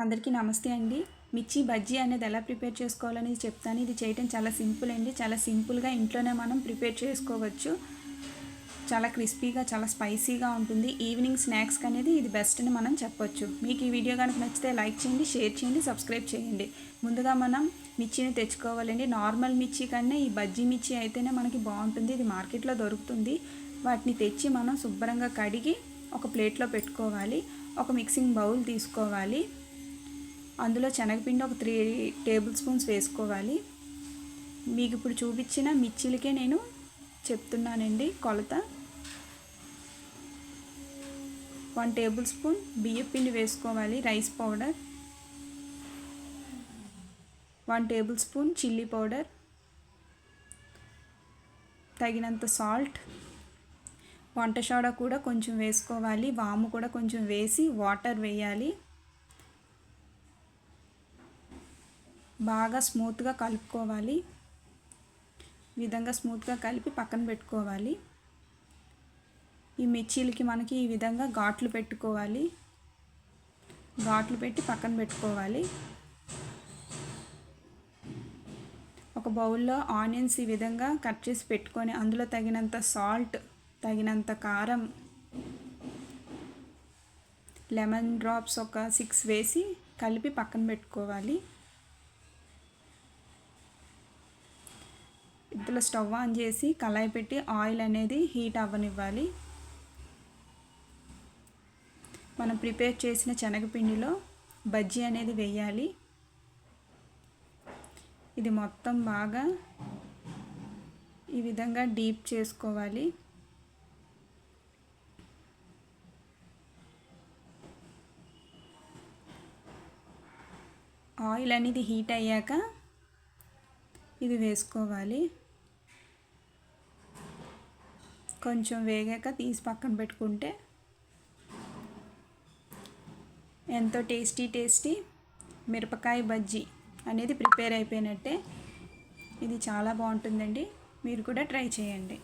అందరికీ నమస్తే అండి. మిర్చి బజ్జీ అనేది ఎలా ప్రిపేర్ చేసుకోవాలనేది చెప్తాను. ఇది చేయటం చాలా సింపుల్ అండి. చాలా సింపుల్గా ఇంట్లోనే మనం ప్రిపేర్ చేసుకోవచ్చు. చాలా క్రిస్పీగా, చాలా స్పైసీగా ఉంటుంది. ఈవినింగ్ స్నాక్స్కి అనేది ఇది బెస్ట్ అని మనం చెప్పొచ్చు. మీకు ఈ వీడియో కనుక నచ్చితే లైక్ చేయండి, షేర్ చేయండి, సబ్స్క్రైబ్ చేయండి. ముందుగా మనం మిర్చిని తెచ్చుకోవాలండి. నార్మల్ మిర్చి కన్నా ఈ బజ్జీ మిర్చి అయితేనే మనకి బాగుంటుంది. ఇది మార్కెట్లో దొరుకుతుంది. వాటిని తెచ్చి మనం శుభ్రంగా కడిగి ఒక ప్లేట్లో పెట్టుకోవాలి. ఒక మిక్సింగ్ బౌల్ తీసుకోవాలి. అందులో శనగపిండి ఒక 3 టేబుల్ స్పూన్స్ వేసుకోవాలి. మీకు ఇప్పుడు చూపించిన మిర్చీలకే నేను చెప్తున్నానండి కొలత. 1 టేబుల్ స్పూన్ బియ్యపిండి వేసుకోవాలి. Rice powder, 1 table spoon chilli powder, తగినంత సాల్ట్, వంట సోడా కూడా కొంచెం వేసుకోవాలి. వాము కూడా కొంచెం వేసి వాటర్ వేయాలి. బాగా స్మూత్గా కలుపుకోవాలి. ఈ విధంగా స్మూత్గా కలిపి పక్కన పెట్టుకోవాలి. ఈ మిర్చీలకి మనకి ఈ విధంగా ఘాట్లు పెట్టుకోవాలి. ఘాట్లు పెట్టి పక్కన పెట్టుకోవాలి. ఒక బౌల్లో ఆనియన్స్ ఈ విధంగా కట్ చేసి పెట్టుకొని అందులో తగినంత సాల్ట్, తగినంత కారం, లెమన్ డ్రాప్స్ ఒక 6 వేసి కలిపి పక్కన పెట్టుకోవాలి. ఇందులో స్టవ్ ఆన్ చేసి కళాయి పెట్టి ఆయిల్ అనేది హీట్ అవ్వనివ్వాలి. మనం ప్రిపేర్ చేసిన శనగపిండిలో బజ్జీ అనేది వేయాలి. ఇది మొత్తం బాగా ఈ విధంగా డీప్ చేసుకోవాలి. ఆయిల్ అనేది హీట్ అయ్యాక ఇది వేసుకోవాలి. కొంచెం వేగాక తీసి పక్కన పెట్టుకుంటే ఎంతో టేస్టీ మిరపకాయ బజ్జీ అనేది ప్రిపేర్ అయిపోయినట్టే. ఇది చాలా బాగుంటుందండి. మీరు కూడా ట్రై చేయండి.